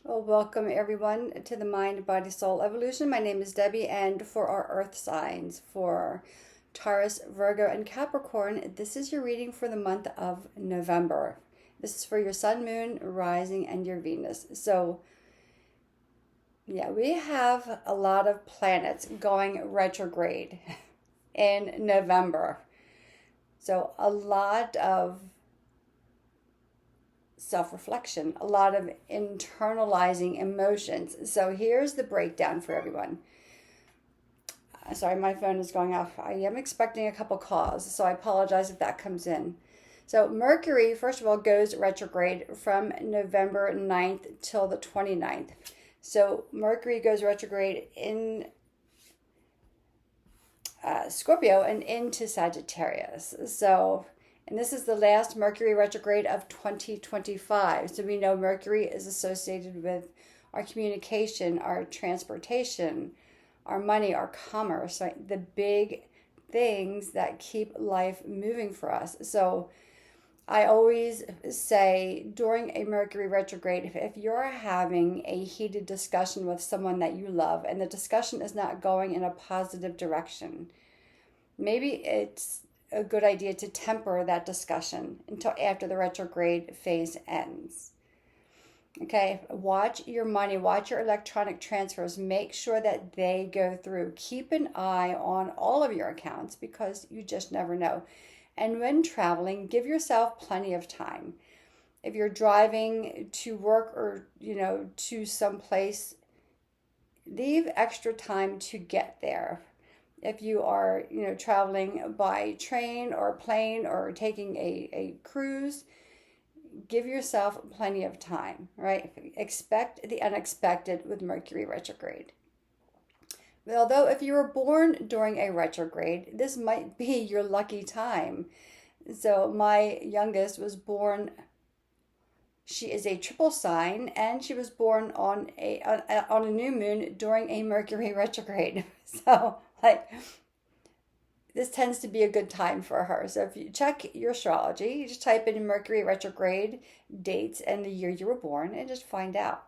Well, welcome everyone to the Mind, Body, Soul Evolution. My name is Debbie, and for our earth signs, for Taurus, Virgo, and Capricorn, this is your reading for the month of November. This is for your sun, moon, rising, and your Venus. So, yeah, we have a lot of planets going retrograde in November. So, a lot of self-reflection, a lot of internalizing emotions. So here's the breakdown for everyone. Sorry, my phone is going off. I am expecting a couple calls, so I apologize if that comes in. So Mercury, first of all, goes retrograde from November 9th till the 29th. So Mercury goes retrograde in Scorpio and into Sagittarius. And this is the last Mercury retrograde of 2025. So we know Mercury is associated with our communication, our transportation, our money, our commerce, right? The big things that keep life moving for us. So I always say during a Mercury retrograde, if you're having a heated discussion with someone that you love and the discussion is not going in a positive direction, maybe it's a good idea to temper that discussion until after the retrograde phase ends. Okay, watch your money, watch your electronic transfers, make sure that they go through. Keep an eye on all of your accounts because you just never know. And when traveling, give yourself plenty of time. If you're driving to work or, to some place, leave extra time to get there. If you are, traveling by train or plane or taking a cruise, give yourself plenty of time, right? Expect the unexpected with Mercury retrograde. Although if you were born during a retrograde, this might be your lucky time. So my youngest was born, she is a triple sign, and she was born on a new moon during a Mercury retrograde. So this tends to be a good time for her. So if you check your astrology, you just type in Mercury retrograde dates and the year you were born and just find out.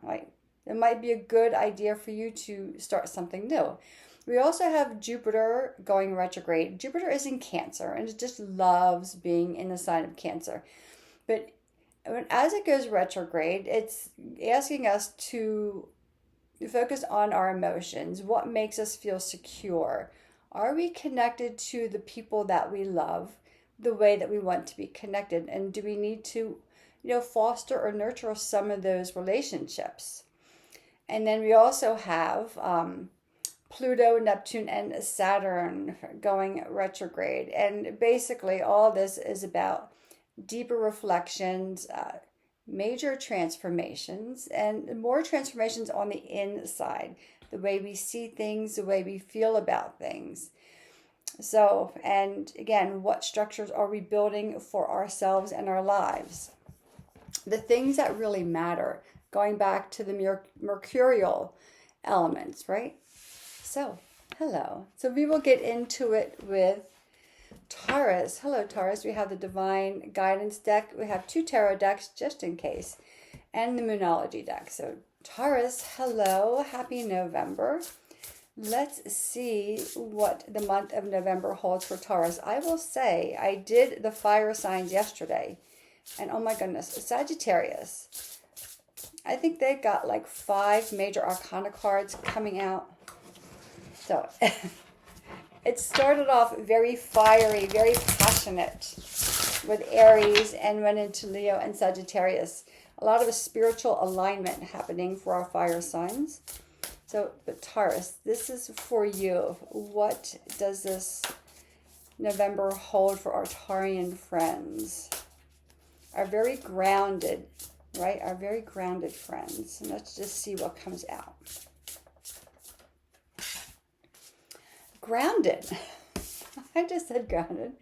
It might be a good idea for you to start something new. We also have Jupiter going retrograde. Jupiter is in Cancer and it just loves being in the sign of Cancer. But as it goes retrograde, it's asking us to focus on our emotions. What makes us feel secure? Are we connected to the people that we love the way that we want to be connected? And do we need to, foster or nurture some of those relationships? And then we also have Pluto, Neptune, and Saturn going retrograde. And basically all this is about deeper reflections, major transformations, and more transformations on the inside, the way we see things, the way we feel about things. So, and again, what structures are we building for ourselves and our lives? The things that really matter, going back to the mercurial elements, right? So, hello. So we will get into it with Taurus. Hello, Taurus. We have the Divine Guidance deck. We have 2 tarot decks just in case, and the Moonology deck. So, Taurus, hello. Happy November. Let's see what the month of November holds for Taurus. I will say I did the fire signs yesterday, and oh my goodness, Sagittarius. I think they got like 5 major arcana cards coming out. So it started off very fiery, very passionate with Aries and went into Leo and Sagittarius. A lot of a spiritual alignment happening for our fire signs. So, but Taurus, this is for you. What does this November hold for our Taurian friends? Our very grounded, right? Our very grounded friends. And let's just see what comes out. Grounded. I just said grounded.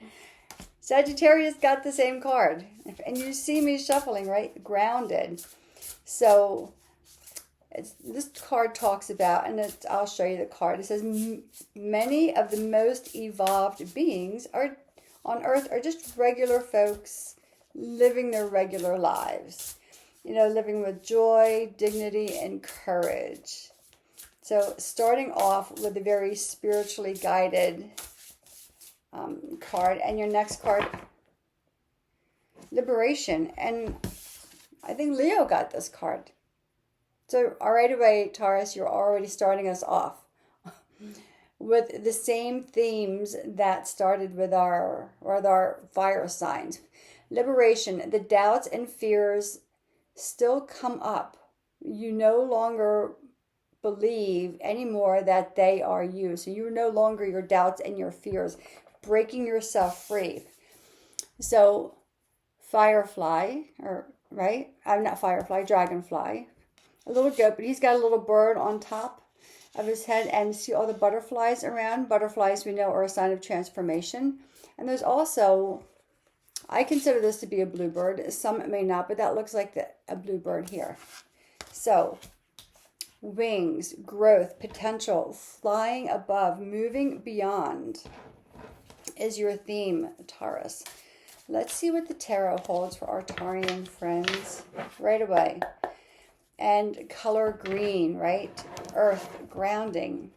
Sagittarius got the same card. And you see me shuffling, right? Grounded. So this card talks about, and I'll show you the card. It says, many of the most evolved beings on Earth are just regular folks living their regular lives. living with joy, dignity, and courage. So starting off with a very spiritually guided card. And your next card, liberation. And I think Leo got this card. So right away, Taurus, you're already starting us off with the same themes that started with our fire signs. Liberation, the doubts and fears still come up. You no longer believe anymore that they are you. So you're no longer your doubts and your fears, breaking yourself free. So firefly, dragonfly, a little goat, but he's got a little bird on top of his head, and see all the butterflies around. Butterflies we know are a sign of transformation. And there's also, I consider this to be a bluebird. Some may not, but that looks like a bluebird here. So wings, growth, potential, flying above, moving beyond is your theme, Taurus. Let's see what the tarot holds for our Taurian friends right away. And color green, right? Earth, grounding.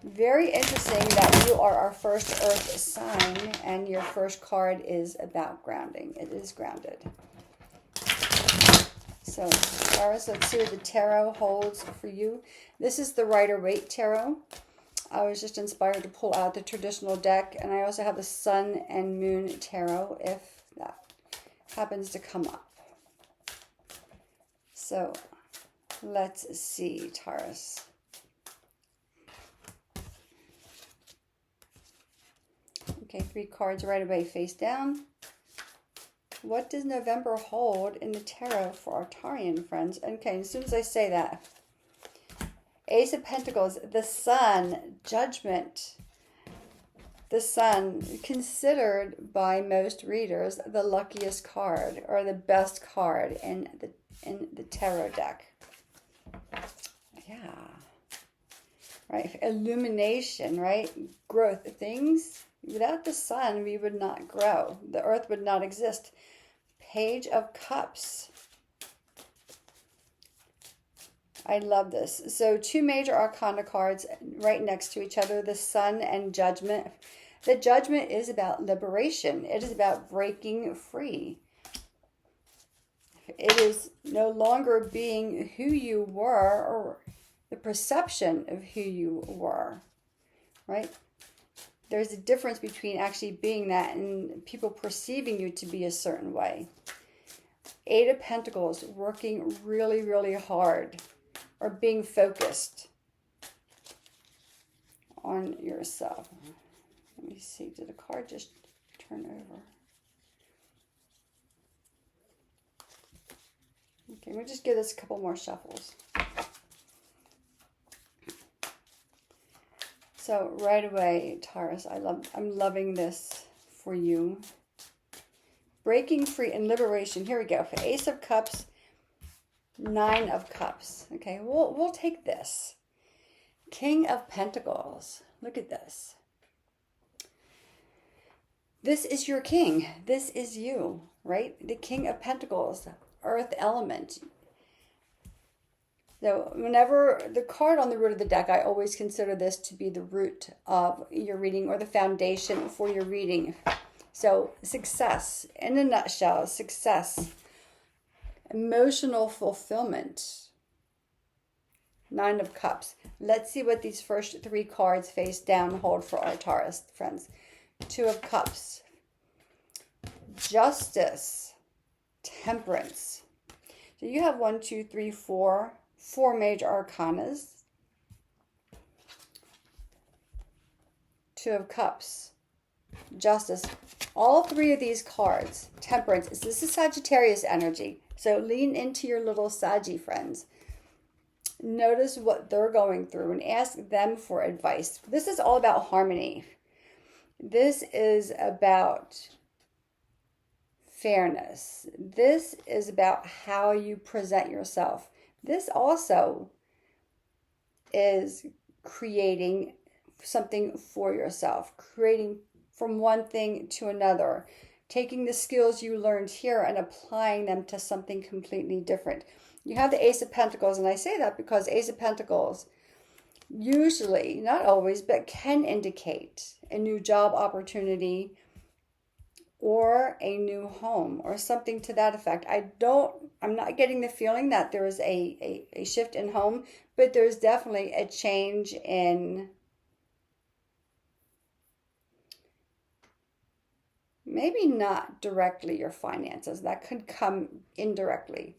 Very interesting that you are our first earth sign, and your first card is about grounding. It is grounded. So, Taurus, let's see what the tarot holds for you. This is the Rider-Waite Tarot. I was just inspired to pull out the traditional deck, and I also have the Sun and Moon Tarot if that happens to come up. So, let's see, Taurus. Okay, 3 cards right away, face down. What does November hold in the tarot for our Taurian friends? Okay, as soon as I say that, Ace of Pentacles, the Sun, Judgment. The Sun, considered by most readers the luckiest card or the best card in the tarot deck. Yeah. Right, illumination, right? Growth. Things, without the Sun, we would not grow. The earth would not exist. Page of Cups. I love this. So 2 major arcana cards right next to each other, the Sun and Judgment. The Judgment is about liberation. It is about breaking free. It is no longer being who you were or the perception of who you were, right? There's a difference between actually being that and people perceiving you to be a certain way. 8 of Pentacles, working really, really hard or being focused on yourself. Let me see, did the card just turn over? Okay, we'll just give this a couple more shuffles. So right away, Taurus, I'm loving this for you. Breaking free and liberation. Here we go. For Ace of Cups, 9 of Cups. Okay, we'll take this. King of Pentacles. Look at this. This is your king. This is you, right? The King of Pentacles, earth element. So whenever the card on the root of the deck, I always consider this to be the root of your reading or the foundation for your reading. So success, in a nutshell, success, emotional fulfillment. 9 of Cups. Let's see what these first 3 cards face down hold for our Taurus friends. 2 of Cups. Justice. Temperance. So you have 1, 2, 3, 4 major arcanas. 2 of Cups. Justice. All 3 of these cards. Temperance. This is Sagittarius energy. So lean into your little Saggy friends. Notice what they're going through and ask them for advice. This is all about harmony. This is about fairness. This is about how you present yourself. This also is creating something for yourself, creating from one thing to another, taking the skills you learned here and applying them to something completely different. You have the Ace of Pentacles, and I say that because Ace of Pentacles usually, not always, but can indicate a new job opportunity or a new home or something to that effect. I'm not getting the feeling that there is a shift in home, but there's definitely a change in maybe not directly your finances. That could come indirectly.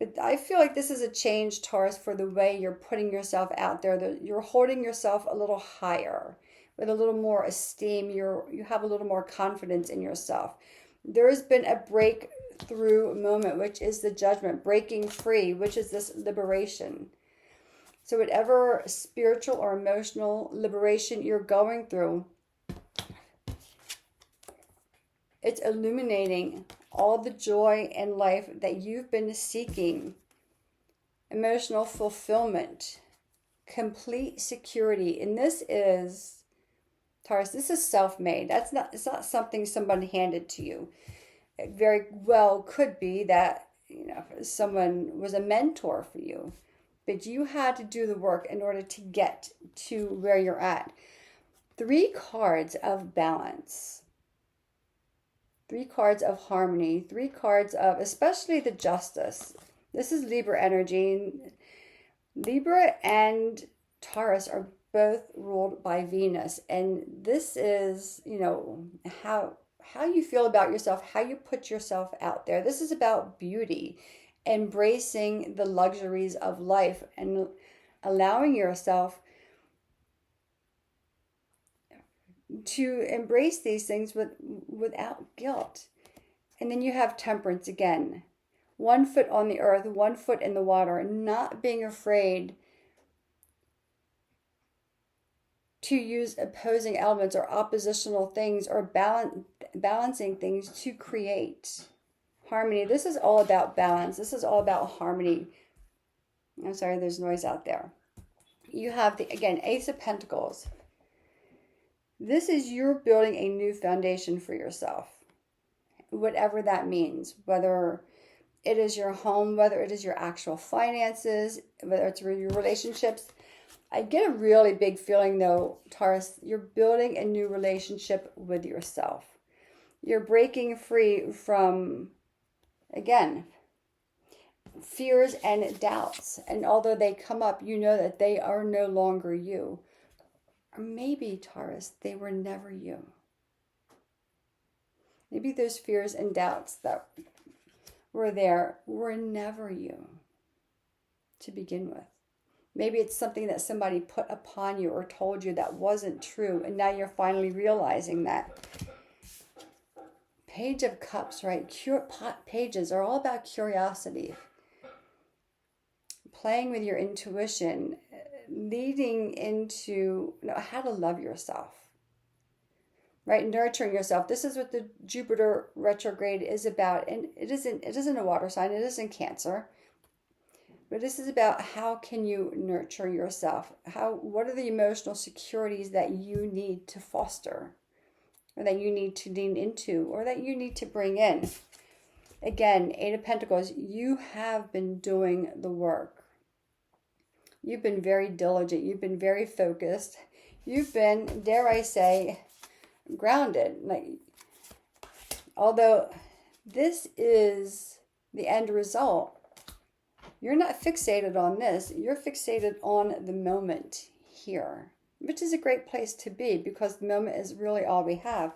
But I feel like this is a change, Taurus, for the way you're putting yourself out there. You're holding yourself a little higher, with a little more esteem. You have a little more confidence in yourself. There has been a breakthrough moment, which is the judgment, breaking free, which is this liberation. So whatever spiritual or emotional liberation you're going through, it's illuminating all the joy in life that you've been seeking. Emotional fulfillment, complete security. And this is, Taurus, this is self-made. It's not something somebody handed to you. It very well could be that, someone was a mentor for you, but you had to do the work in order to get to where you're at. 3 cards of balance. 3 cards of harmony, 3 cards of, especially the Justice. This is Libra energy. Libra and Taurus are both ruled by Venus. And this is, how you feel about yourself, how you put yourself out there. This is about beauty, embracing the luxuries of life and allowing yourself to embrace these things without guilt. And then you have Temperance again. 1 foot on the earth, 1 foot in the water, not being afraid to use opposing elements or oppositional things or balancing things to create harmony. This is all about balance. This is all about harmony. I'm sorry, there's noise out there. You have, again, Ace of Pentacles. This is you're building a new foundation for yourself, whatever that means, whether it is your home, whether it is your actual finances, whether it's your relationships. I get a really big feeling though, Taurus, you're building a new relationship with yourself. You're breaking free from, again, fears and doubts. And although they come up, you know that they are no longer you. Or maybe, Taurus, they were never you. Maybe those fears and doubts that were there were never you to begin with. Maybe it's something that somebody put upon you or told you that wasn't true, and now you're finally realizing that. Page of Cups, right? Pages are all about curiosity. Playing with your intuition, leading into how to love yourself, right? Nurturing yourself. This is what the Jupiter retrograde is about. And it isn't a water sign. It isn't Cancer. But this is about how can you nurture yourself? What are the emotional securities that you need to foster, or that you need to lean into, or that you need to bring in? Again, 8 of Pentacles, you have been doing the work. You've been very diligent. You've been very focused. You've been, dare I say, grounded. Although this is the end result, you're not fixated on this. You're fixated on the moment here, which is a great place to be because the moment is really all we have.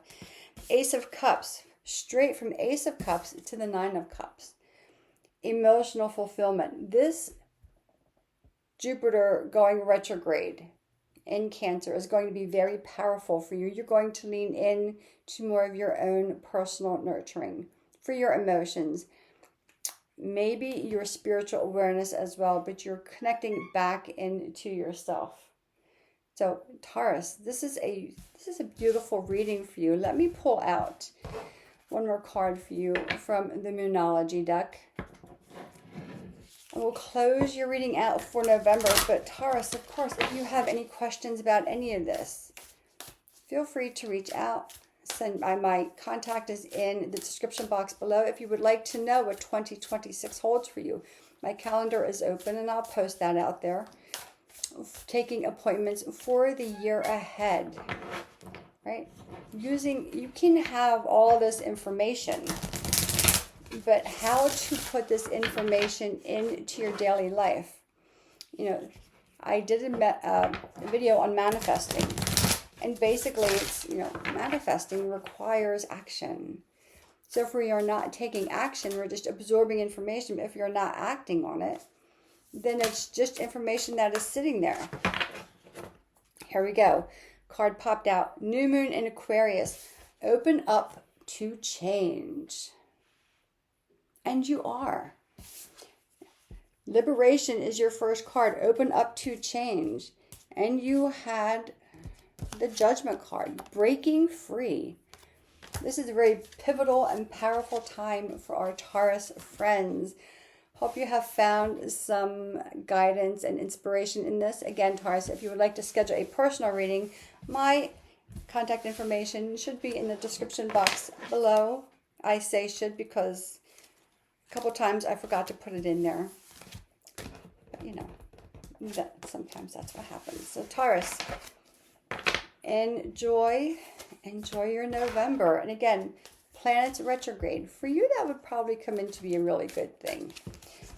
Ace of Cups, straight from Ace of Cups to the 9 of Cups. Emotional fulfillment. This Jupiter going retrograde in Cancer is going to be very powerful for you. You're going to lean in to more of your own personal nurturing for your emotions. Maybe your spiritual awareness as well, but you're connecting back into yourself. So Taurus, this is a beautiful reading for you. Let me pull out one more card for you from the Moonology deck. And we'll close your reading out for November. But Taurus, of course, if you have any questions about any of this, feel free to reach out, my contact is in the description box below if you would like to know what 2026 holds for you. My calendar is open and I'll post that out there. Taking appointments for the year ahead, right? You can have all this information, but how to put this information into your daily life. You know, I did a video on manifesting, and basically it's, you know, manifesting requires action. So if we are not taking action, we're just absorbing information. If you're not acting on it, then it's just information that is sitting there. Here we go. Card popped out. New moon in Aquarius. Open up to change. And you are. Liberation is your first card. Open up to change. And you had the Judgment card. Breaking free. This is a very pivotal and powerful time for our Taurus friends. Hope you have found some guidance and inspiration in this. Again, Taurus, if you would like to schedule a personal reading, my contact information should be in the description box below. I say should because a couple times I forgot to put it in there. But you know, sometimes that's what happens. So Taurus, enjoy your November. And again, planets retrograde. For you, that would probably come in to be a really good thing.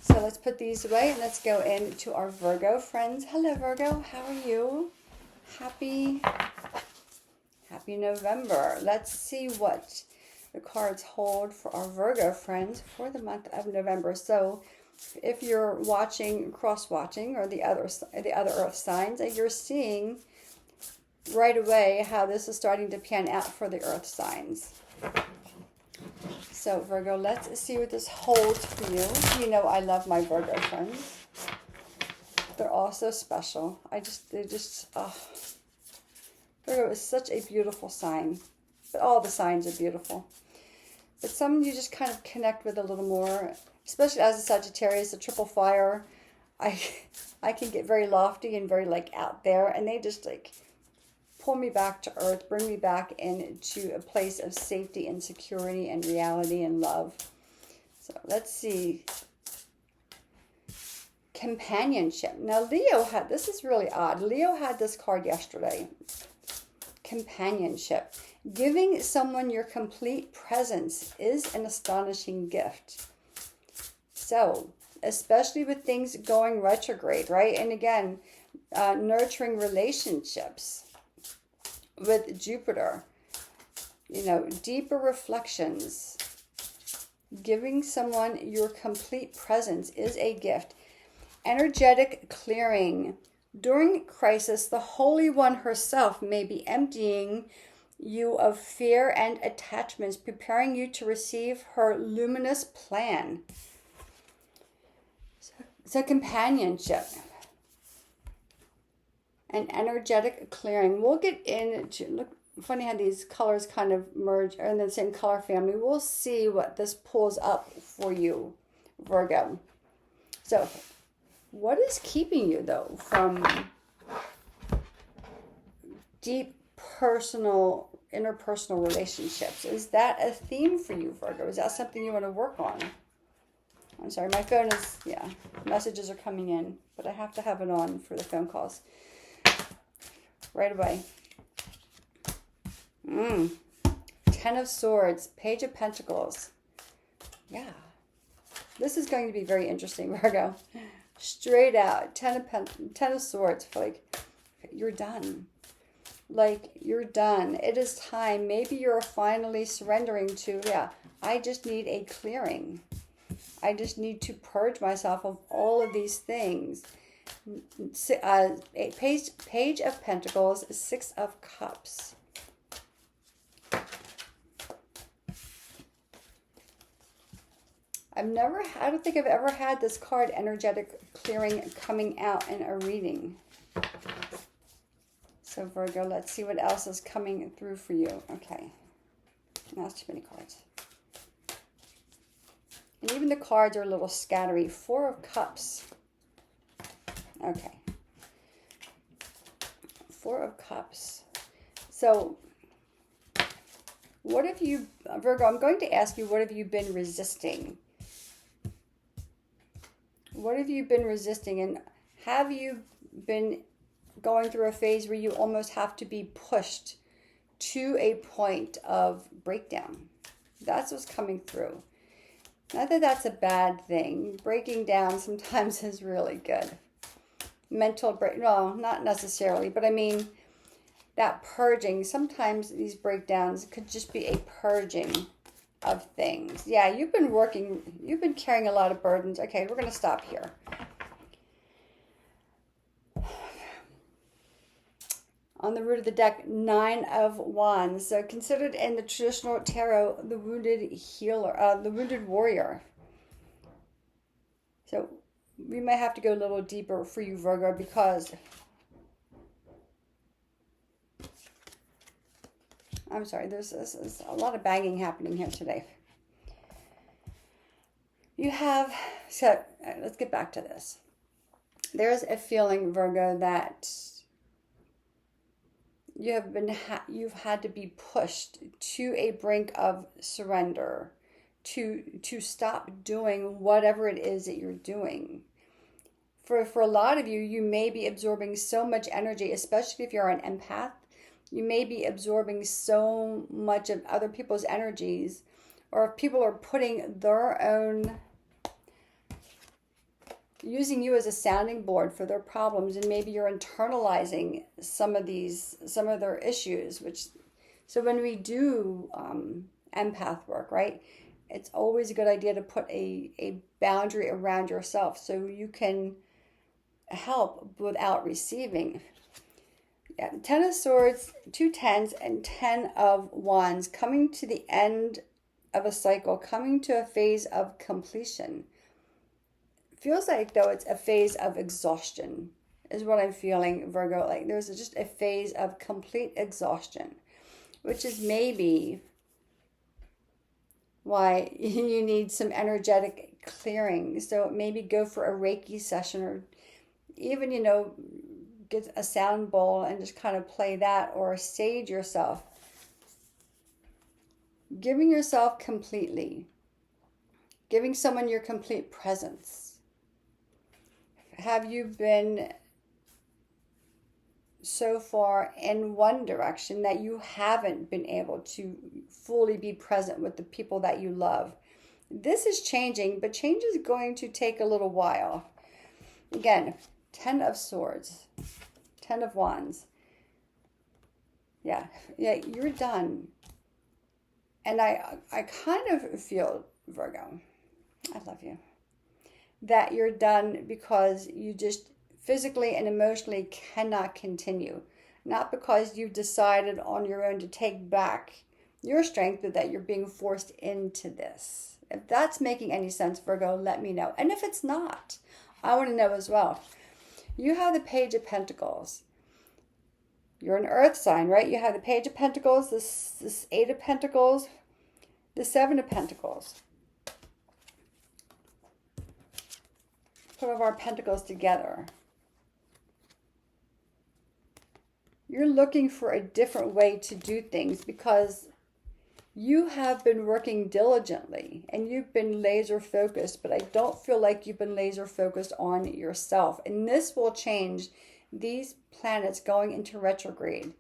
So let's put these away and let's go into our Virgo friends. Hello, Virgo. How are you? Happy November. Let's see what the cards hold for our Virgo friends for the month of November. So if you're watching, cross-watching, or the other earth signs, and you're seeing right away how this is starting to pan out for the earth signs. So Virgo, let's see what this holds for you. You know I love my Virgo friends. They're all so special. Virgo is such a beautiful sign. But all the signs are beautiful. But some you just kind of connect with a little more, especially as a Sagittarius, a triple fire. I can get very lofty and very like out there, and they just like pull me back to earth, bring me back into a place of safety and security and reality and love. So let's see. Companionship. Now Leo had, this is really odd. Leo had this card yesterday. Companionship. Giving someone your complete presence is an astonishing gift. So, especially with things going retrograde, right? And again, nurturing relationships with Jupiter, you know, deeper reflections. Giving someone your complete presence is a gift. Energetic clearing. During crisis, the Holy One herself may be emptying you of fear and attachments, preparing you to receive her luminous plan. So companionship. An energetic clearing. We'll get into, look, funny how these colors kind of merge, are in the same color family. We'll see what this pulls up for you, Virgo. So, what is keeping you, though, from deep personal, interpersonal relationships? Is that a theme for you, Virgo? Is that something you want to work on? I'm sorry, my phone is, messages are coming in, but I have to have it on for the phone calls. Right away. Ten of Swords, Page of Pentacles. Yeah. This is going to be very interesting, Virgo. Straight out. Ten of Swords. Like, you're done. Like, you're done. It is time. Maybe you're finally surrendering to, I just need a clearing. I just need to purge myself of all of these things. Page of Pentacles, Six of Cups. I don't think I've ever had this card, energetic clearing, coming out in a reading. So Virgo, let's see what else is coming through for you. Okay, that's too many cards. And even the cards are a little scattery. Four of Cups. Okay. Four of Cups. So, What have you, Virgo, I'm going to ask you, what have you been resisting? What have you been resisting? And have you been going through a phase where you almost have to be pushed to a point of breakdown? That's what's coming through. Not that that's a bad thing. Breaking down sometimes is really good. Mental break, no, not necessarily, but I mean that purging. Sometimes these breakdowns could just be a purging of things. Yeah, you've been carrying a lot of burdens. Okay, we're going to stop here. On the root of the deck, 9 of Wands. So considered in the traditional tarot, the wounded healer, the wounded warrior. So we may have to go a little deeper for you, Virgo, because I'm sorry, there's a lot of banging happening here today. You have, so let's get back to this. There's a feeling, Virgo, that you've had to be pushed to a brink of surrender, to stop doing whatever it is that you're doing. For a lot of you, you may be absorbing so much energy, especially if you're an empath. You may be absorbing so much of other people's energies, or if people are putting their own, using you as a sounding board for their problems, and maybe you're internalizing some of their issues, so when we do empath work, right, it's always a good idea to put a boundary around yourself so you can help without receiving. Yeah, 10 of Swords, 2 tens, and 10 of Wands, coming to the end of a cycle, coming to a phase of completion. Feels like, though, it's a phase of exhaustion is what I'm feeling, Virgo. Like there's just a phase of complete exhaustion, which is maybe why you need some energetic clearing. So maybe go for a Reiki session, or even, get a sound bowl and just kind of play that, or sage yourself. Giving yourself completely. Giving someone your complete presence. Have you been so far in one direction that you haven't been able to fully be present with the people that you love? This is changing, but change is going to take a little while. Again, 10 of Swords, 10 of Wands. Yeah, you're done. And I kind of feel, Virgo, I love you, that you're done because you just physically and emotionally cannot continue. Not because you've decided on your own to take back your strength, but that you're being forced into this. If that's making any sense, Virgo, let me know. And if it's not, I want to know as well. You have the Page of Pentacles. You're an earth sign, right? You have the Page of Pentacles, this 8 of Pentacles, the 7 of Pentacles. Put all our pentacles together. You're looking for a different way to do things because you have been working diligently and you've been laser focused, but I don't feel like you've been laser focused on yourself. And this will change. These planets going into retrograde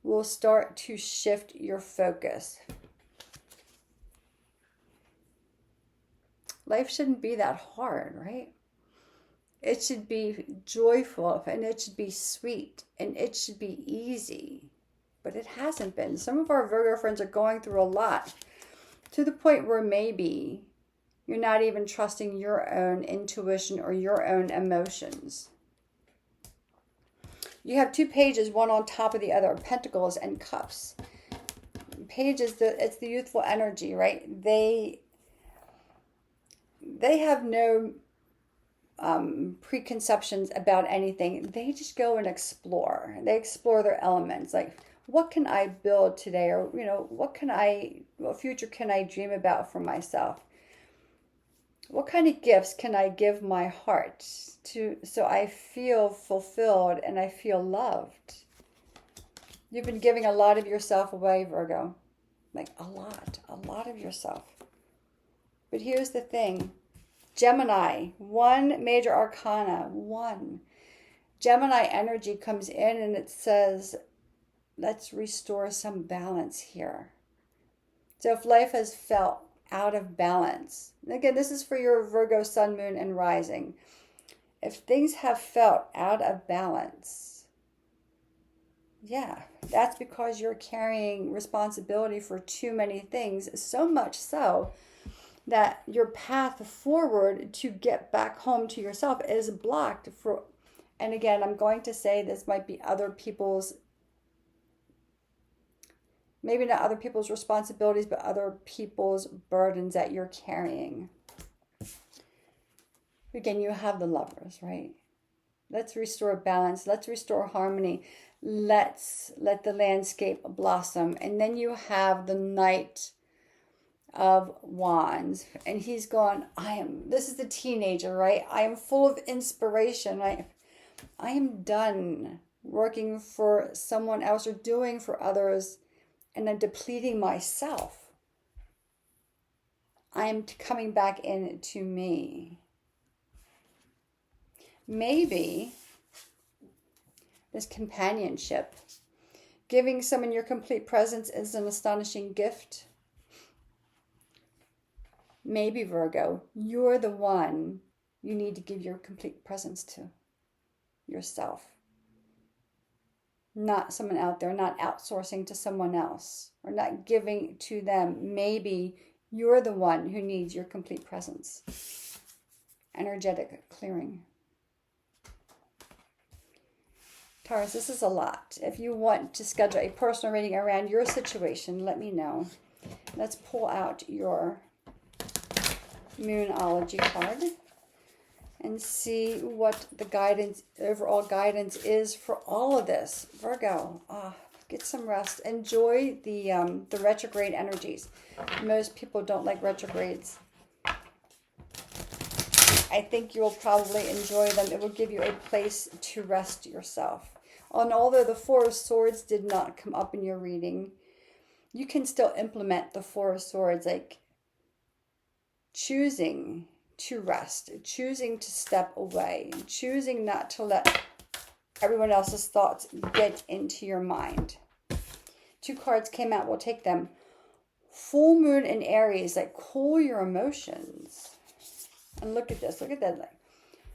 will start to shift your focus. Life shouldn't be that hard, right? It should be joyful, and it should be sweet, and it should be easy. But it hasn't been. Some of our Virgo friends are going through a lot, to the point where maybe you're not even trusting your own intuition or your own emotions. You have 2 pages, one on top of the other, Pentacles and Cups. Pages, it's the youthful energy, right? They have no preconceptions about anything. They just go and explore. They explore their elements. Like, what can I build today? Or, what future can I dream about for myself? What kind of gifts can I give my heart to so I feel fulfilled and I feel loved? You've been giving a lot of yourself away, Virgo. Like a lot of yourself. But here's the thing. Gemini, one major arcana, one. Gemini energy comes in and it says, let's restore some balance here. So if life has felt out of balance, again, this is for your Virgo sun, moon, and rising. If things have felt out of balance, yeah, that's because you're carrying responsibility for too many things, so much so that your path forward to get back home to yourself is blocked for, and again, I'm going to say this might be other people's, maybe not other people's responsibilities, but other people's burdens that you're carrying. Again, you have the Lovers, right? Let's restore balance. Let's restore harmony. Let's let the landscape blossom. And then you have the Knight of Wands. And he's gone, this is the teenager, right? I am full of inspiration. I am done working for someone else or doing for others, and I'm depleting myself. I am coming back into me. Maybe this companionship, giving someone your complete presence is an astonishing gift. Maybe, Virgo, you're the one you need to give your complete presence to, yourself. Not someone out there, not outsourcing to someone else or not giving to them. Maybe you're the one who needs your complete presence. Energetic clearing. Taurus, this is a lot. If you want to schedule a personal reading around your situation, let me know. Let's pull out your Moonology card and see what the guidance, overall guidance is for all of this. Virgo, get some rest. Enjoy the retrograde energies. Most people don't like retrogrades. I think you'll probably enjoy them. It will give you a place to rest yourself. And although the Four of Swords did not come up in your reading, you can still implement the Four of Swords, like choosing to rest, choosing to step away, choosing not to let everyone else's thoughts get into your mind. Two cards came out, we'll take them. Full moon in Aries, like cool your emotions. And look at this, look at that. Like,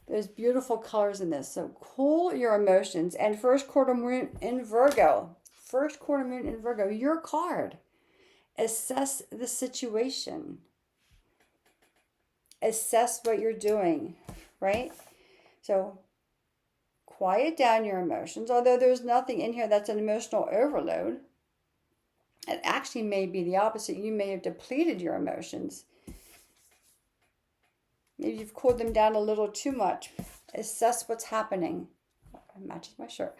there's beautiful colors in this. So cool your emotions. And first quarter moon in Virgo. First quarter moon in Virgo, your card. Assess the situation. Assess what you're doing, right? So quiet down your emotions. Although there's nothing in here that's an emotional overload. It actually may be the opposite. You may have depleted your emotions. Maybe you've cooled them down a little too much. Assess what's happening. It matches my shirt.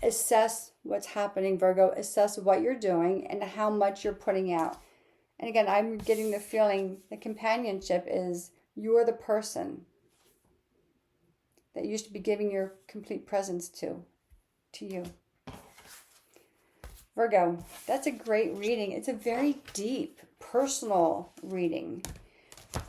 Assess what's happening, Virgo. Assess what you're doing and how much you're putting out. And again, I'm getting the feeling the companionship is you're the person that you should be giving your complete presence to you. Virgo, that's a great reading. It's a very deep, personal reading.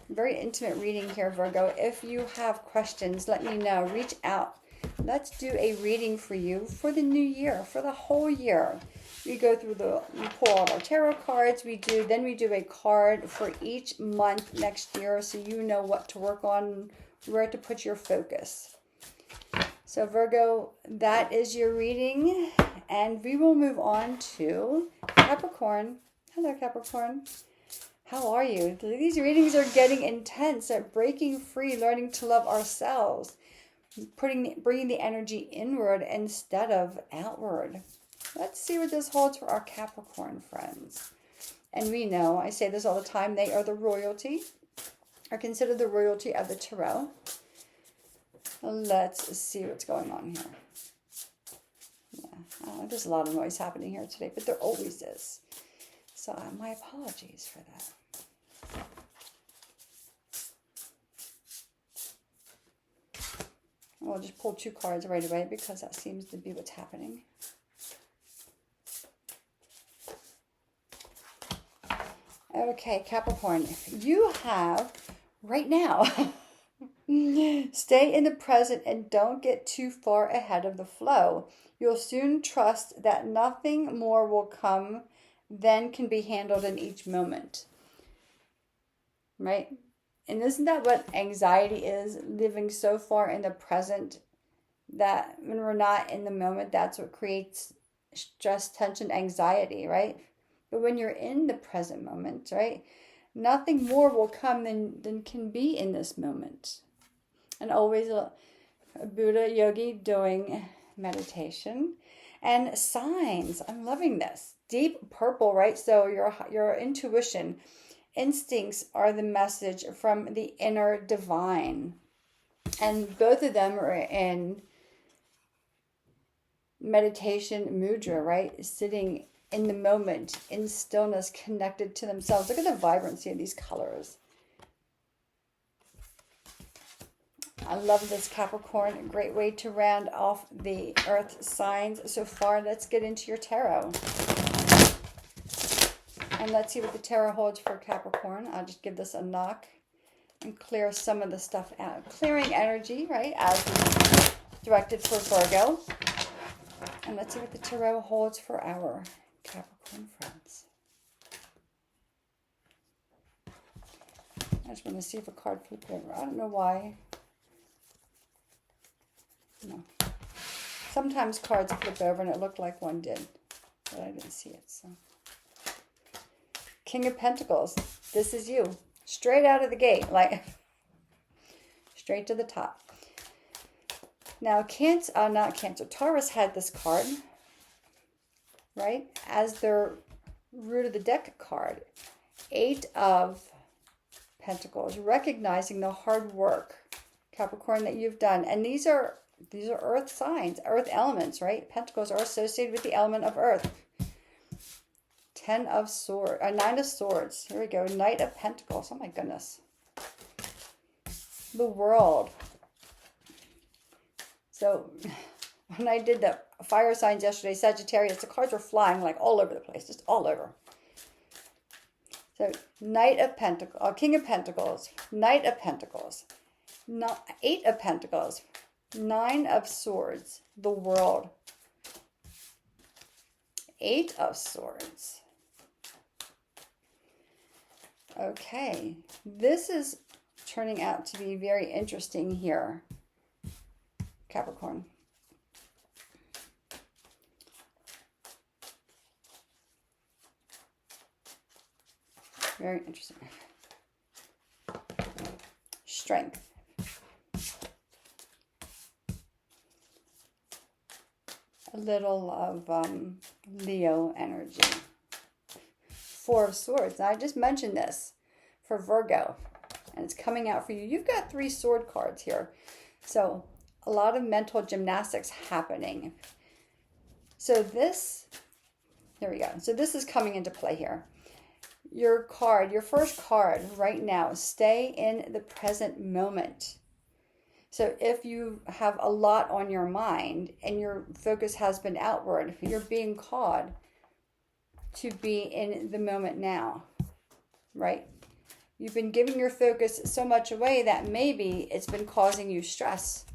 Very intimate reading here, Virgo. If you have questions, let me know. Reach out. Let's do a reading for you for the new year, for the whole year. We go through we pull out our tarot cards. Then we do a card for each month next year so you know what to work on, where to put your focus. So Virgo, that is your reading. And we will move on to Capricorn. Hello, Capricorn. How are you? These readings are getting intense. They're breaking free, learning to love ourselves, bringing the energy inward instead of outward. Let's see what this holds for our Capricorn friends. And we know, I say this all the time, they are the royalty, are considered the royalty of the Tarot. Let's see what's going on here. Yeah, there's a lot of noise happening here today, but there always is. So my apologies for that. We'll just pull two cards right away because that seems to be what's happening. Okay, Capricorn, you have right now, stay in the present and don't get too far ahead of the flow. You'll soon trust that nothing more will come than can be handled in each moment. Right? And isn't that what anxiety is? Living so far in the present that when we're not in the moment, that's what creates stress, tension, anxiety, right? But when you're in the present moment, right, nothing more will come than can be in this moment. And always a Buddha yogi doing meditation. And signs, I'm loving this. Deep purple, right? So your intuition, instincts are the message from the inner divine. And both of them are in meditation mudra, right? Sitting in the moment, in stillness, connected to themselves. Look at the vibrancy of these colors. I love this, Capricorn. A great way to round off the earth signs so far. Let's get into your tarot. And let's see what the tarot holds for Capricorn. I'll just give this a knock and clear some of the stuff out. Clearing energy, right, as directed for Virgo. And let's see what the tarot holds for our Capricorn friends. I just want to see if a card flipped over. I don't know why. No. Sometimes cards flip over and it looked like one did, but I didn't see it. So, King of Pentacles. This is you. Straight out of the gate, like straight to the top. Now, Taurus had this card, right, as their root of the deck card. 8 of Pentacles, recognizing the hard work, Capricorn, that you've done. And these are earth signs, earth elements, right? Pentacles are associated with the element of earth. 9 of Swords. Here we go. Knight of Pentacles. Oh my goodness. The World. So when I did the fire signs yesterday, Sagittarius, the cards were flying like all over the place, just all over. So Knight of Pentacles, King of Pentacles, Knight of Pentacles, 8 of Pentacles, 9 of Swords, the World, 8 of Swords. Okay, this is turning out to be very interesting here, Capricorn. Very interesting. Strength. A little of Leo energy. 4 of Swords. Now, I just mentioned this for Virgo, and it's coming out for you. You've got 3 sword cards here. So a lot of mental gymnastics happening. So this, there we go. So this is coming into play here. Your first card right now, stay in the present moment. So if you have a lot on your mind and your focus has been outward, you're being called to be in the moment now, right? You've been giving your focus so much away that maybe it's been causing you stress.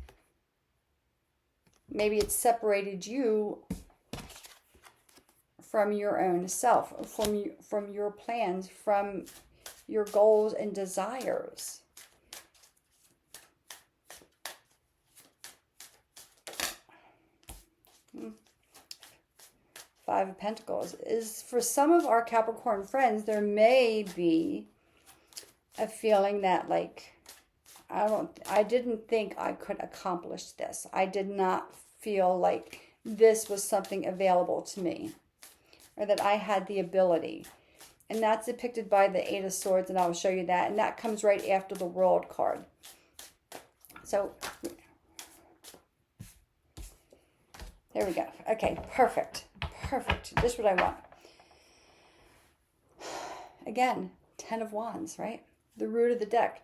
Maybe it's separated you from your own self, from your plans, from your goals and desires. Five of Pentacles is for some of our Capricorn friends, there may be a feeling that like, I didn't think I could accomplish this. I did not feel like this was something available to me, or that I had the ability. And that's depicted by the 8 of Swords, and I'll show you that. And that comes right after the World card. So, there we go. Okay, perfect. Perfect. This is what I want. Again, 10 of Wands, right? The root of the deck.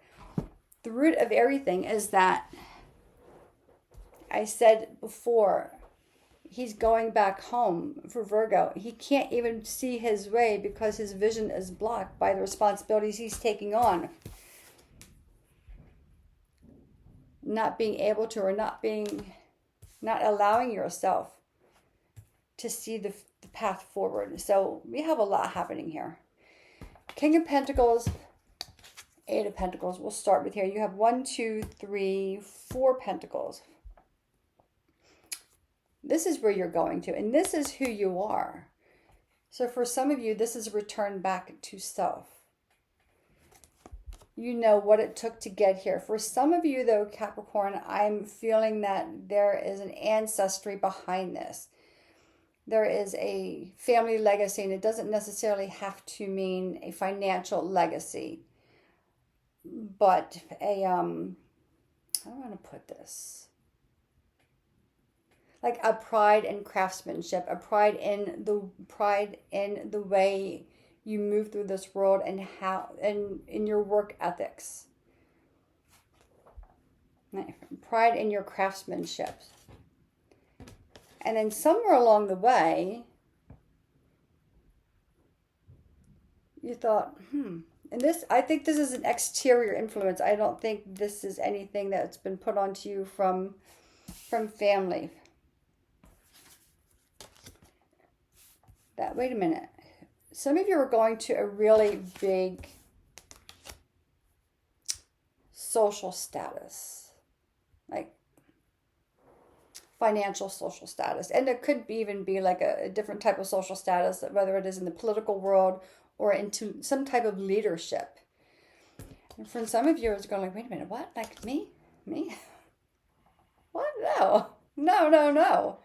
The root of everything is that, I said before, he's going back home for Virgo. He can't even see his way because his vision is blocked by the responsibilities he's taking on. Not being able to, or not allowing yourself to see the path forward. So we have a lot happening here. King of Pentacles, Eight of Pentacles. We'll start with here. You have 1, 2, 3, 4 Pentacles. This is where you're going to, and this is who you are. So for some of you, this is a return back to self. You know what it took to get here. For some of you, though, Capricorn, I'm feeling that there is an ancestry behind this. There is a family legacy, and it doesn't necessarily have to mean a financial legacy, but a, I don't want to put this, like a pride in craftsmanship, a pride in the way you move through this world, and how, and in your work ethics. Pride in your craftsmanship. And then somewhere along the way, you thought, and this, I think this is an exterior influence. I don't think this is anything that's been put onto you from family. That, wait a minute. Some of you are going to a really big social status, like financial social status. And it could even be like a different type of social status, whether it is in the political world or into some type of leadership. And for some of you, it's going like, wait a minute, what? Like me? Me? What? No. No, no, no.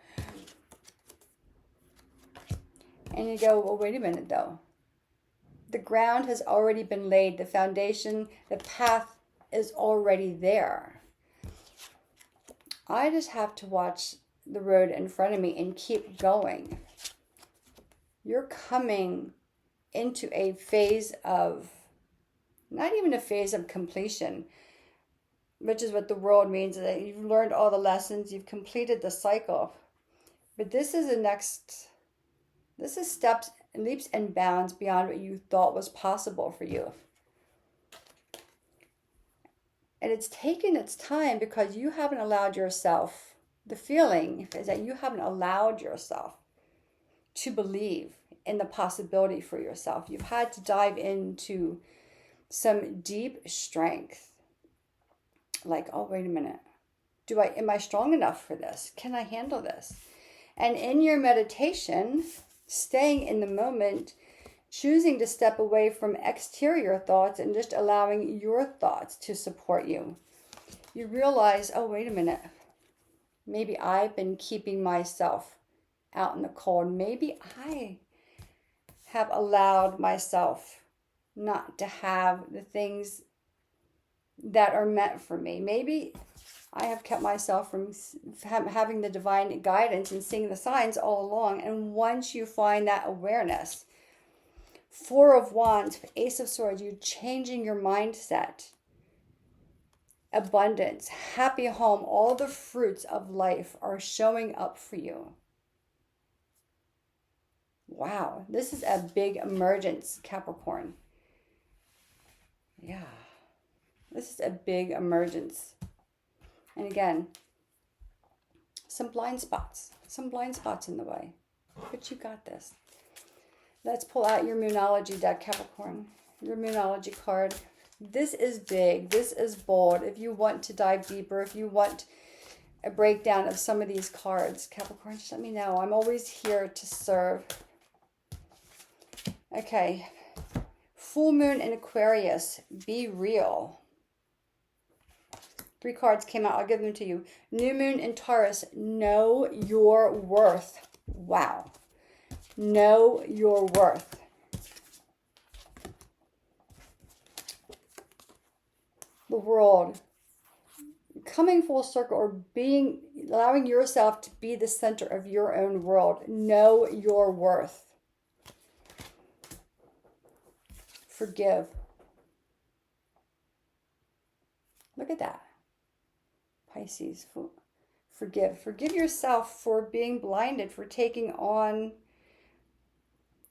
And you go, well, wait a minute, though. The ground has already been laid. The foundation, the path is already there. I just have to watch the road in front of me and keep going. You're coming into a phase of, not even a phase of completion, which is what the world means, that you've learned all the lessons, you've completed the cycle. But this is the next, this is steps, leaps and bounds beyond what you thought was possible for you. And it's taken its time because you haven't allowed yourself, the feeling is that you haven't allowed yourself to believe in the possibility for yourself. You've had to dive into some deep strength. Like, oh, wait a minute. Am I strong enough for this? Can I handle this? And in your meditation, staying in the moment, choosing to step away from exterior thoughts and just allowing your thoughts to support you, you realize, oh, wait a minute. Maybe I've been keeping myself out in the cold. Maybe I have allowed myself not to have the things that are meant for me. Maybe I have kept myself from having the divine guidance and seeing the signs all along. And once you find that awareness, Four of Wands, Ace of Swords, you're changing your mindset. Abundance, happy home, all the fruits of life are showing up for you. Wow, this is a big emergence, Capricorn. Yeah, this is a big emergence. And again, some blind spots in the way, but you got this. Let's pull out your Moonology deck, Capricorn. Your Moonology card. This is big. This is bold. If you want to dive deeper, if you want a breakdown of some of these cards, Capricorn, just let me know. I'm always here to serve. Okay. Full Moon in Aquarius. Be real. 3 cards came out. I'll give them to you. New Moon in Taurus. Know your worth. Wow. Know your worth. The World. Coming full circle, or allowing yourself to be the center of your own world. Know your worth. Forgive. Look at that. Pisces. Forgive. Forgive yourself for being blinded, for taking on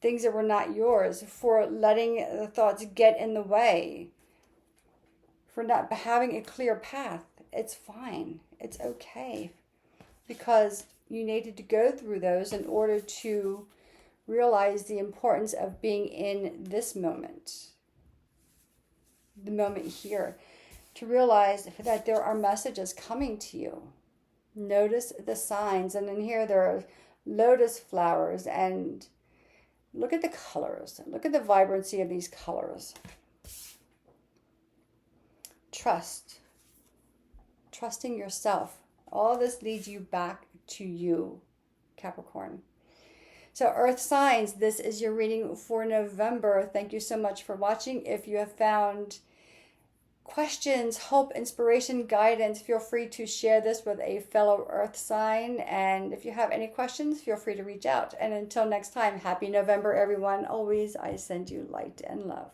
things that were not yours, for letting the thoughts get in the way, for not having a clear path. It's fine. It's okay. Because you needed to go through those in order to realize the importance of being in this moment, the moment here, to realize that there are messages coming to you. Notice the signs, and in here there are lotus flowers, and look at the colors. Look at the vibrancy of these colors. Trust. Trusting yourself. All this leads you back to you, Capricorn. So Earth signs, this is your reading for November. Thank you so much for watching. If you have found questions, hope, inspiration, guidance, feel free to share this with a fellow Earth sign. And if you have any questions, feel free to reach out. And until next time, happy November, everyone. Always, I send you light and love.